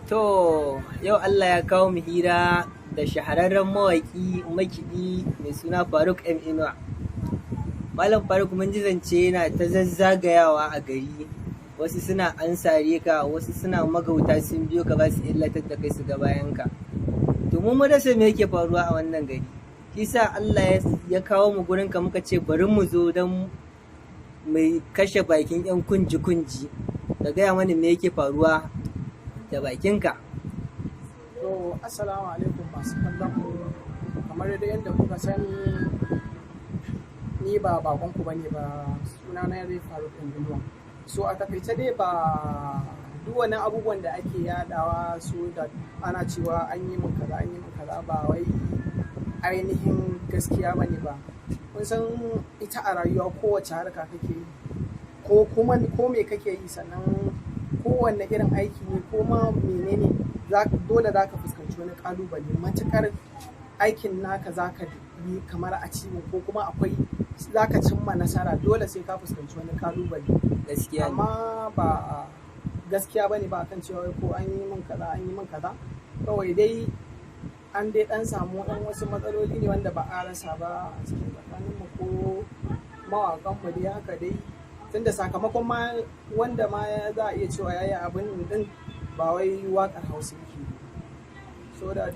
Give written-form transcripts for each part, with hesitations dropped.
To, yau Allah ya kawo mu hira da shahararren mawaƙi makiɗi mai suna Faruk M Inuwa. Malam Faruk mun ji zance yana ta zazzagayawa a gari. Wasu suna ansare ka, wasu suna magauta sun biyo ka ba su illatar da kai su ga bayan ka. To mu rasa me yake faruwa a wannan gari. Shi sa Allah ya kawo mu gurin ka muka ce bari mu zo don mai kashe bakin 'yan kunji-kunji. Da gaya mana me yake faruwa da bakinka. To, assalamu alaikum masu kallon mu. Kamar da yadda kuka sani, ni ba bakonku bane ba, suna na yare Faruk Inuwa. So a takaice dai ba duk wani abubuwan da ake yadawa su da ana cewa an yi min kaza an yi min kaza ba wai ainihin gaskiya bane ba. Kun san ita a rayuwa kowace harka kake yi ko me kake yi, sannan kowanne irin aiki ne ko ma menene dole za ka fuskanci wani kalubale matukar aikin naka za ka yi kamar a ciwo ko kuma akwai za ka cimma nasara, dole sai ka fuskanci wani kalubale. Gaskiya amma ba gaskiya bane ba kan cewa ko an yi min kaza an yi min kaza, kawai dai an dai dan samu dan wasu matsaloli ne wanda ba a rasa ba a cikin tsakaninmu ko mawaƙanmu dai haka dai, tunda sakamakon ma wanda ma za a iya cewa yayi abin din ba wai waƙar Hausa yake, so da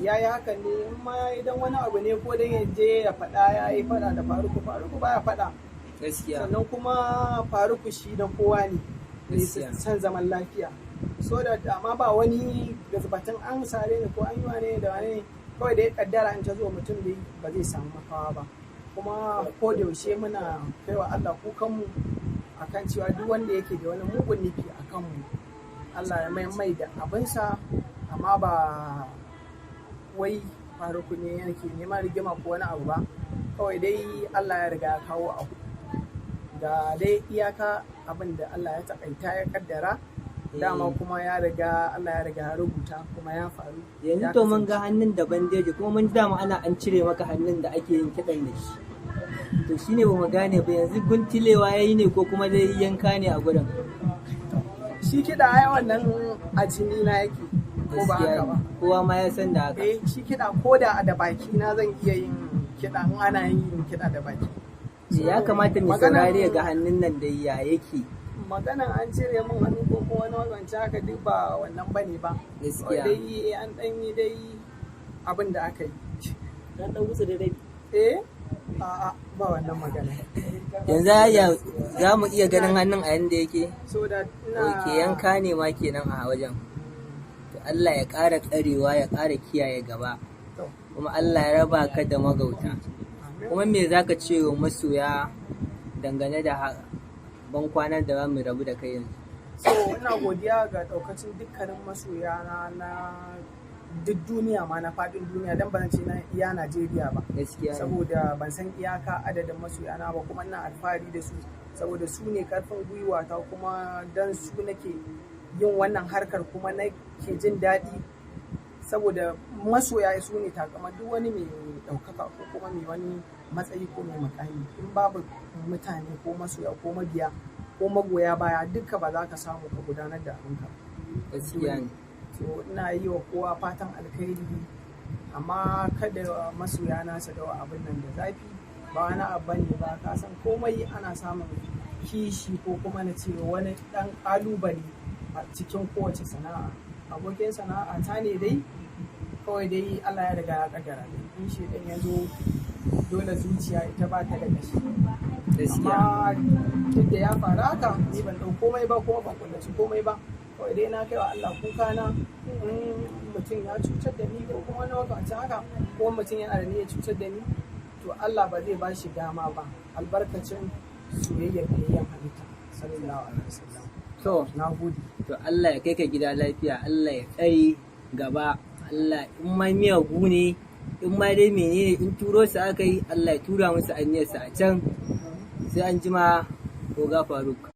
yayi hakan ne in ma yayi dan wani abu ne ko dan ya je ya faɗa yayi faɗa da Faruku baya faɗa. gaskiya Sannan kuma Faruku shi da kowa ne mai san zaman lafiya, so da amma ba wani gazbatan an sare ne ko an yi wane da wane, kawai da ya kaddara in ta zo mutum dai ba zai samu makawa ba. Kuma ko da yaushe muna kaiwa Allah kukanmu akan cewa duk wanda yake da wani mugun nufi a kanmu, Allah ya mai da abinsa, amma ba wai Faruku ne yake neman rigima ko wani abu ba, kawai dai Allah ya riga ya kawo abu ga dai iyaka abin da Allah ya taƙaita ya kaddara, dama kuma Allah ya riga ya rubuta kuma ya faru. Yanzu to mun ga hannun da bandeji kuma mun ji dama ana an cire maka hannun da ake yin kiɗan da shi. To shine ba mu gane ba, yanzu guntilewa yayi ne ko kuma dai yanka ne a gurin. Shi kiɗa ai wannan a jini na yake ko ba haka ba. Kowa ma ya san da haka. Shi kiɗa ko da da baki na zan iya yin kiɗa in ana yin kiɗa da baki. Ya kamata mu saurare ga hannun nan da ya yake. Maganan an cire min hannu ko kuma wani wancan haka duk ba wannan bane ba. Gaskiya. Dai an dan yi dai abin da aka yi. Dan wuce da rabi. A'a ba wannan magana. Yanzu za mu iya ganin hannun a yanda yake. So da Ke yanka ne ma kenan a wajen. To Allah ya ƙara tsarewa ya ƙara kiyaye gaba. Kuma Allah ya raba ka da magauta. Kuma me za ka ce wa masoya dangane da ban kwanar da za mu rabu da kai yanzu? So ina godiya ga daukacin dukkanin masoya na duk duniya ma, na faɗin duniya, dan ban ce na iya Najeriya ba. Gaskiya. Saboda ban san iyaka adadin masoya na ba, kuma ina alfahari da su saboda su ne karfin gwiwa ta, kuma dan su nake yin wannan harkar kuma nake jin daɗi, saboda masoya su ne takama duk wani mai ɗaukaka ko kuma mai wani matsayi ko mai makami. In babu mutane ko masoya ko mabiya ko magoya baya, duka ba za ka samu ka gudanar da abinka. Gaskiya ne. So ina yi wa kowa fatan alkhairi, amma kada masoya na su dawa abin nan da zafi, ba wani abu ne ba, ka san komai ana samun kishi ko kuma na ce wani ɗan ƙalubale a cikin kowace sana'a. Abokin sana'a ta ne dai, kawai dai Allah ya riga ya kaddara dai, in shi ɗan ya zo dole zuciya ita ba ta da gashi. Amma duk da ya faru haka, ni ban ɗau komai ba kuma ban kullaci komai ba, kawai dai na kai wa Allah kuka na. Mutum ya cutar da ni ko kuma na wakacin haka, ko mutum yana da niyyar cutar da ni, to Allah ba zai ba shi dama ba, albarkacin soyayyar biyayyen halitta sallallahu alaihi wasallam. To, Na gode. to Allah ya kai ka gida lafiya, Allah ya tsare gaba, Allah in ma miyagu ne, in ma dai menene, in turo su aka yi, Allah ya tura musu aniyarsu a can. Sai an jima, Oga Faruk.